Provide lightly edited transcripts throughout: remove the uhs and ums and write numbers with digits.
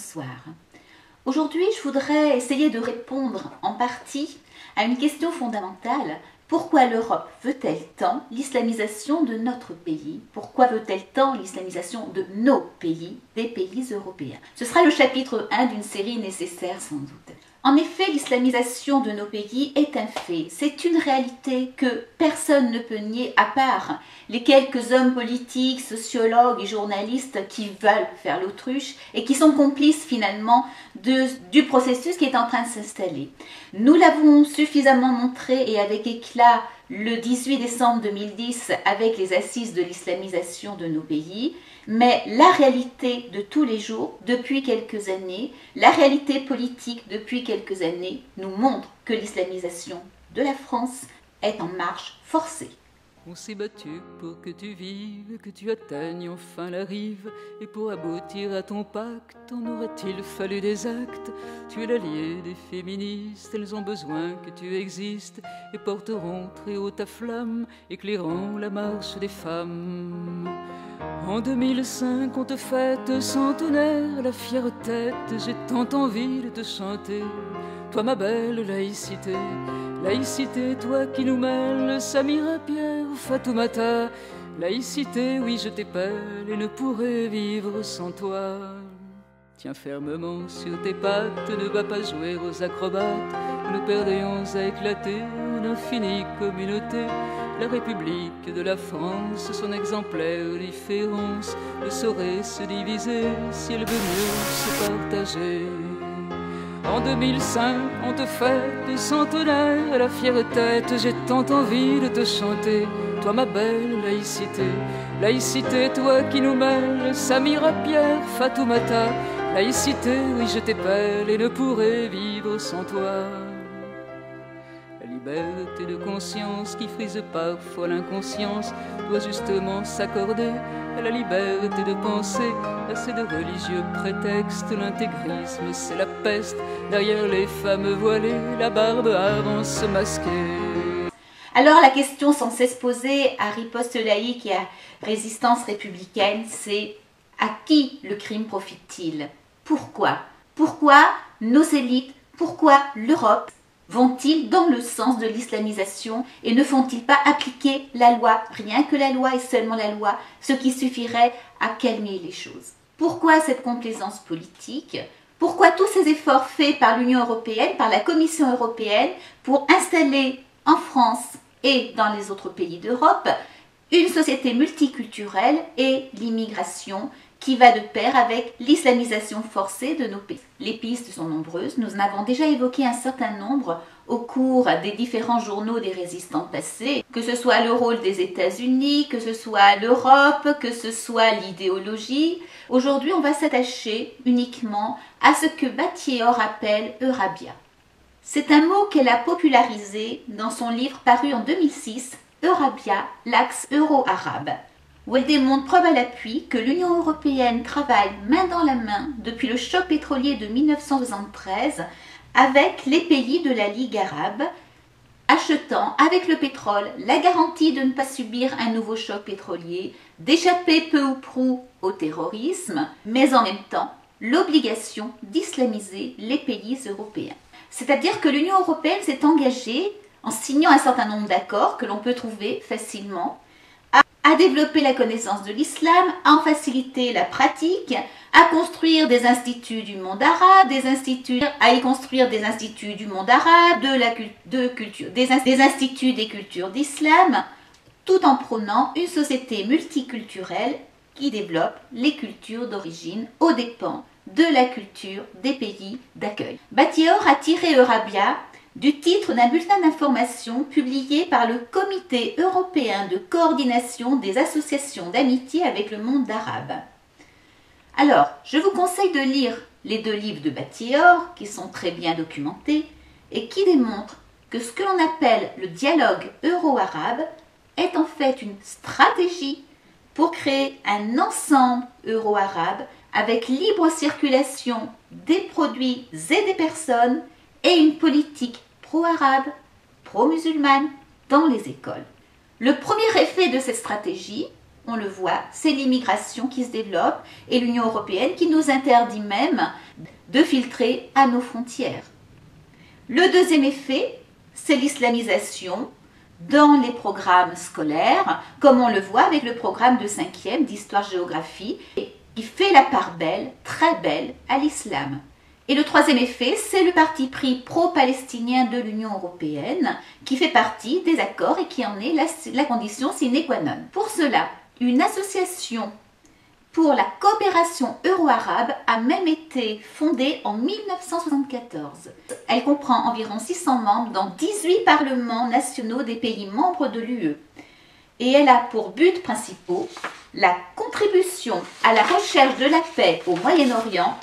bonsoir. Aujourd'hui, je voudrais essayer de répondre en partie à une question fondamentale. Pourquoi l'Europe veut-elle tant l'islamisation de notre pays? Pourquoi veut-elle tant l'islamisation de nos pays, des pays européens? Ce sera le chapitre 1 d'une série nécessaire sans doute. En effet, l'islamisation de nos pays est un fait. C'est une réalité que personne ne peut nier à part les quelques hommes politiques, sociologues et journalistes qui veulent faire l'autruche et qui sont complices finalement du processus qui est en train de s'installer. Nous l'avons suffisamment montré et avec éclat le 18 décembre 2010 avec les assises de l'islamisation de nos pays, mais la réalité de tous les jours, depuis quelques années, la réalité politique depuis quelques années nous montre que l'islamisation de la France est en marche forcée. On s'est battu pour que tu vives, que tu atteignes enfin la rive. Et pour aboutir à ton pacte, en aurait-il fallu des actes? Tu es l'allié des féministes, elles ont besoin que tu existes et porteront très haut ta flamme, éclairant la marche des femmes. En 2005, on te fête centenaire, la fière tête, j'ai tant envie de te chanter. Toi ma belle laïcité, laïcité, toi qui nous mêles, Samira Pierre, Fatoumata. Laïcité, oui je t'épelle et ne pourrais vivre sans toi. Tiens fermement sur tes pattes, ne va pas jouer aux acrobates. Nous perdrions à éclater une infinie communauté. La République de la France, son exemplaire différence, ne saurait se diviser si elle veut mieux se partager. En 2005, on te fête centenaire, la fière tête, j'ai tant envie de te chanter. Toi ma belle laïcité, laïcité, toi qui nous mêles, Samira Pierre, Fatoumata. Laïcité, oui je t'épelle et ne pourrais vivre sans toi. La liberté de conscience qui frise parfois l'inconscience doit justement s'accorder à la liberté de penser. Assez de religieux prétextes, l'intégrisme c'est la peste. Derrière les femmes voilées, la barbe avance masquée. Alors la question sans cesse posée à Riposte laïque et à Résistance républicaine, c'est à qui le crime profite-t-il? Pourquoi? Pourquoi nos élites, pourquoi l'Europe vont-ils dans le sens de l'islamisation et ne font-ils pas appliquer la loi, rien que la loi et seulement la loi, ce qui suffirait à calmer les choses? Pourquoi cette complaisance politique? Pourquoi tous ces efforts faits par l'Union européenne, par la Commission européenne, pour installer en France et dans les autres pays d'Europe une société multiculturelle et l'immigration qui va de pair avec l'islamisation forcée de nos pays? Les pistes sont nombreuses, nous en avons déjà évoqué un certain nombre au cours des différents journaux des résistants passés, que ce soit le rôle des États-Unis, que ce soit l'Europe, que ce soit l'idéologie. Aujourd'hui, on va s'attacher uniquement à ce que Batiéor appelle Eurabia. C'est un mot qu'elle a popularisé dans son livre paru en 2006, Eurabia, l'axe euro-arabe, où elle démontre preuve à l'appui que l'Union européenne travaille main dans la main depuis le choc pétrolier de 1973 avec les pays de la Ligue arabe, achetant avec le pétrole la garantie de ne pas subir un nouveau choc pétrolier, d'échapper peu ou prou au terrorisme, mais en même temps l'obligation d'islamiser les pays européens. C'est-à-dire que l'Union européenne s'est engagée, en signant un certain nombre d'accords que l'on peut trouver facilement, à développer la connaissance de l'islam, à en faciliter la pratique, à construire des instituts du monde arabe, à y construire des instituts du monde arabe, des instituts des cultures d'islam, tout en prônant une société multiculturelle qui développe les cultures d'origine aux dépens de la culture des pays d'accueil. Batiéor a tiré Eurabia du titre d'un bulletin d'information publié par le Comité européen de coordination des associations d'amitié avec le monde arabe. Alors, je vous conseille de lire les 2 livres de Batiéor, qui sont très bien documentés, et qui démontrent que ce que l'on appelle le dialogue euro-arabe est en fait une stratégie pour créer un ensemble euro-arabe avec libre circulation des produits et des personnes et une politique pro-arabe, pro-musulmane dans les écoles. Le premier effet de cette stratégie, on le voit, c'est l'immigration qui se développe et l'Union européenne qui nous interdit même de filtrer à nos frontières. Le deuxième effet, c'est l'islamisation dans les programmes scolaires, comme on le voit avec le programme de 5e d'histoire-géographie, qui fait la part belle, très belle, à l'islam. Et le troisième effet, c'est le parti pris pro-palestinien de l'Union européenne, qui fait partie des accords et qui en est la condition sine qua non. Pour cela, une association pour la coopération euro-arabe a même été fondée en 1974. Elle comprend environ 600 membres dans 18 parlements nationaux des pays membres de l'UE. Et elle a pour buts principaux la contribution à la recherche de la paix au Moyen-Orient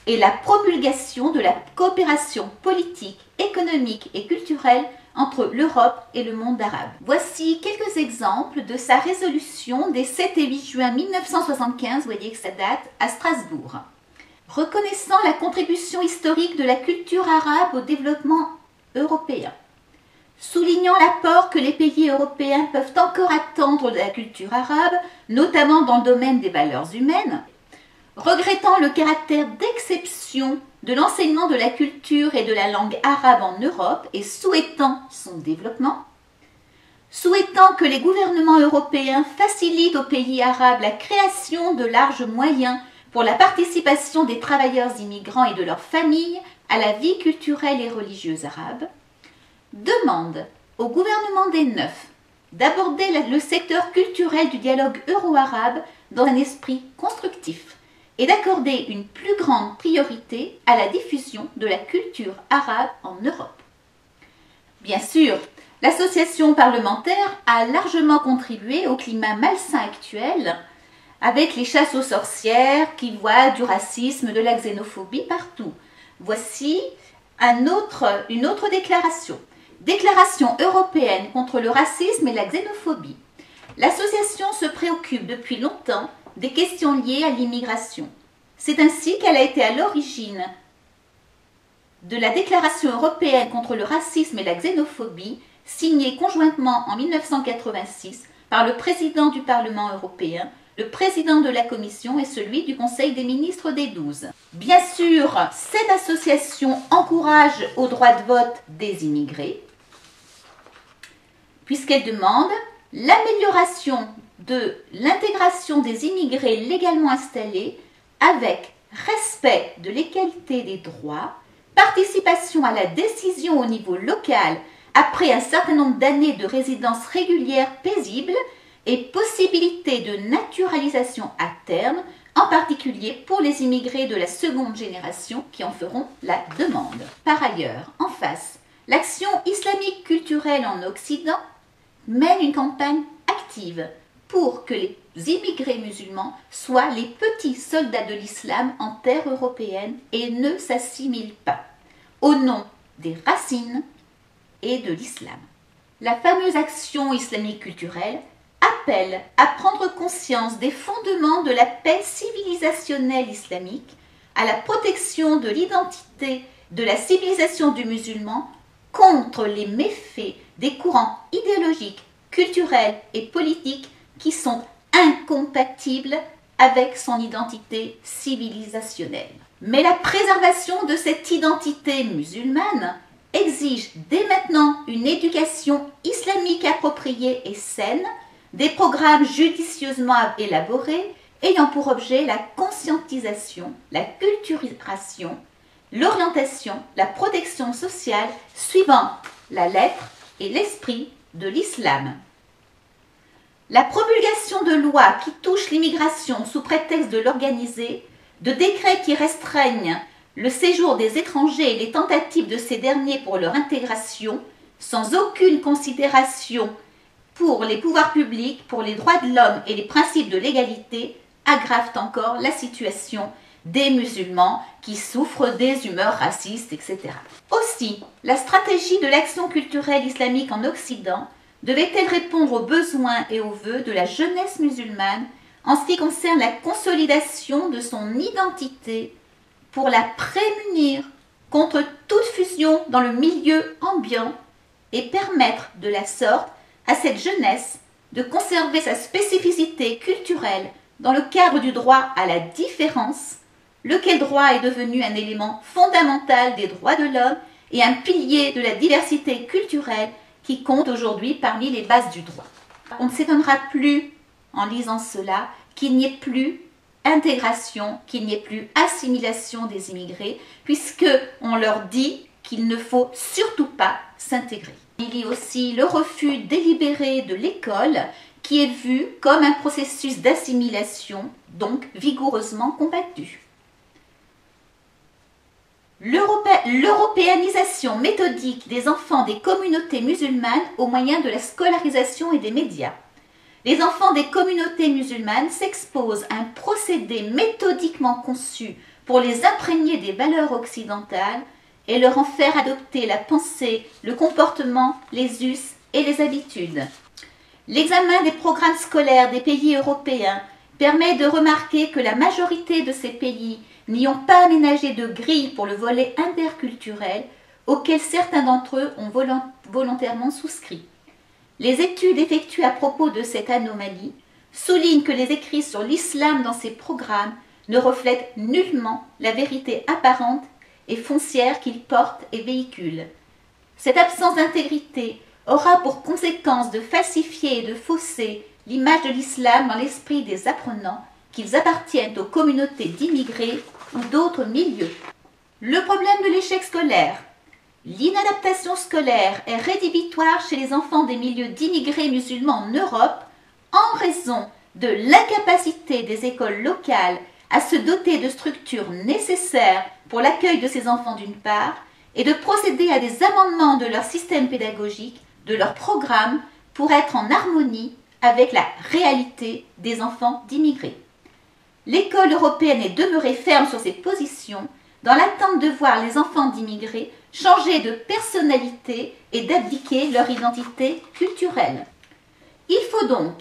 et la promulgation de la coopération politique, économique et culturelle entre l'Europe et le monde arabe. Voici quelques exemples de sa résolution des 7 et 8 juin 1975, vous voyez que ça date, à Strasbourg. Reconnaissant la contribution historique de la culture arabe au développement européen. Soulignant l'apport que les pays européens peuvent encore attendre de la culture arabe, notamment dans le domaine des valeurs humaines. Regrettant le caractère d'exception de l'enseignement de la culture et de la langue arabe en Europe et souhaitant son développement, souhaitant que les gouvernements européens facilitent aux pays arabes la création de larges moyens pour la participation des travailleurs immigrants et de leurs familles à la vie culturelle et religieuse arabe, demande au gouvernement des Neuf d'aborder le secteur culturel du dialogue euro-arabe dans un esprit constructif et d'accorder une plus grande priorité à la diffusion de la culture arabe en Europe. Bien sûr, l'association parlementaire a largement contribué au climat malsain actuel avec les chasses aux sorcières qui voient du racisme, de la xénophobie partout. Voici une autre déclaration. Déclaration européenne contre le racisme et la xénophobie. L'association se préoccupe depuis longtemps des questions liées à l'immigration. C'est ainsi qu'elle a été à l'origine de la Déclaration européenne contre le racisme et la xénophobie, signée conjointement en 1986 par le président du Parlement européen, le président de la Commission et celui du Conseil des ministres des 12. Bien sûr, cette association encourage au droit de vote des immigrés, puisqu'elle demande l'amélioration de l'intégration des immigrés légalement installés avec respect de l'égalité des droits, participation à la décision au niveau local après un certain nombre d'années de résidence régulière paisible et possibilité de naturalisation à terme, en particulier pour les immigrés de la seconde génération qui en feront la demande. Par ailleurs, en face, l'Action islamique culturelle en Occident mène une campagne active pour que les immigrés musulmans soient les petits soldats de l'islam en terre européenne et ne s'assimilent pas, au nom des racines et de l'islam. La fameuse action islamique culturelle appelle à prendre conscience des fondements de la paix civilisationnelle islamique, à la protection de l'identité de la civilisation du musulman contre les méfaits des courants idéologiques, culturels et politiques qui sont incompatibles avec son identité civilisationnelle. Mais la préservation de cette identité musulmane exige dès maintenant une éducation islamique appropriée et saine, des programmes judicieusement élaborés ayant pour objet la conscientisation, la culturation, l'orientation, la protection sociale suivant la lettre et l'esprit de l'islam. La promulgation de lois qui touchent l'immigration sous prétexte de l'organiser, de décrets qui restreignent le séjour des étrangers et les tentatives de ces derniers pour leur intégration, sans aucune considération pour les pouvoirs publics, pour les droits de l'homme et les principes de l'égalité, aggravent encore la situation des musulmans qui souffrent des humeurs racistes, etc. Aussi, la stratégie de l'action culturelle islamique en Occident devait-elle répondre aux besoins et aux vœux de la jeunesse musulmane en ce qui concerne la consolidation de son identité pour la prémunir contre toute fusion dans le milieu ambiant et permettre de la sorte à cette jeunesse de conserver sa spécificité culturelle dans le cadre du droit à la différence, lequel droit est devenu un élément fondamental des droits de l'homme et un pilier de la diversité culturelle qui compte aujourd'hui parmi les bases du droit. On ne s'étonnera plus, en lisant cela, qu'il n'y ait plus intégration, qu'il n'y ait plus assimilation des immigrés, puisqu'on leur dit qu'il ne faut surtout pas s'intégrer. Il y a aussi le refus délibéré de l'école, qui est vu comme un processus d'assimilation, donc vigoureusement combattu. L'européanisation méthodique des enfants des communautés musulmanes au moyen de la scolarisation et des médias. Les enfants des communautés musulmanes s'exposent à un procédé méthodiquement conçu pour les imprégner des valeurs occidentales et leur en faire adopter la pensée, le comportement, les us et les habitudes. L'examen des programmes scolaires des pays européens permet de remarquer que la majorité de ces pays n'y ont pas aménagé de grille pour le volet interculturel auquel certains d'entre eux ont volontairement souscrit. Les études effectuées à propos de cette anomalie soulignent que les écrits sur l'islam dans ces programmes ne reflètent nullement la vérité apparente et foncière qu'ils portent et véhiculent. Cette absence d'intégrité aura pour conséquence de falsifier et de fausser l'image de l'islam dans l'esprit des apprenants, qu'ils appartiennent aux communautés d'immigrés ou d'autres milieux. Le problème de l'échec scolaire. L'inadaptation scolaire est rédhibitoire chez les enfants des milieux d'immigrés musulmans en Europe en raison de l'incapacité des écoles locales à se doter de structures nécessaires pour l'accueil de ces enfants d'une part, et de procéder à des amendements de leur système pédagogique, de leur programme, pour être en harmonie avec la réalité des enfants d'immigrés. L'école européenne est demeurée ferme sur ses positions dans l'attente de voir les enfants d'immigrés changer de personnalité et d'abdiquer leur identité culturelle. Il faut donc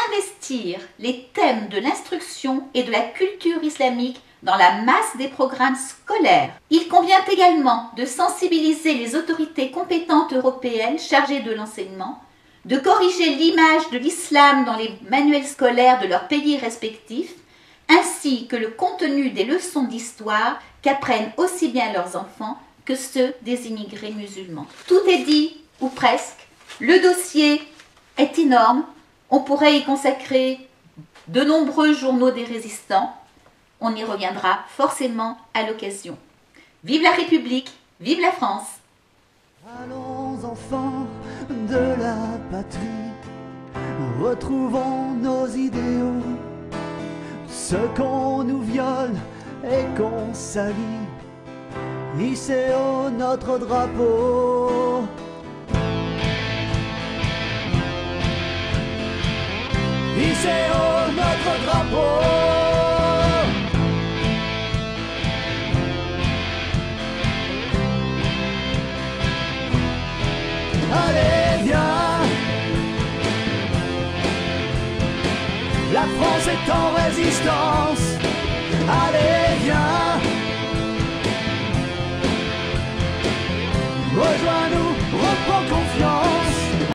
investir les thèmes de l'instruction et de la culture islamique dans la masse des programmes scolaires. Il convient également de sensibiliser les autorités compétentes européennes chargées de l'enseignement, de corriger l'image de l'islam dans les manuels scolaires de leurs pays respectifs, ainsi que le contenu des leçons d'histoire qu'apprennent aussi bien leurs enfants que ceux des immigrés musulmans. Tout est dit, ou presque. Le dossier est énorme. On pourrait y consacrer de nombreux journaux des résistants. On y reviendra forcément à l'occasion. Vive la République, vive la France! Allons enfants de la patrie, retrouvons nos idéaux, ce qu'on nous viole et qu'on salit, hissez haut notre drapeau. Hissez haut notre drapeau. Allez, viens, la France est en résistance. Allez, viens, rejoins-nous, reprends confiance.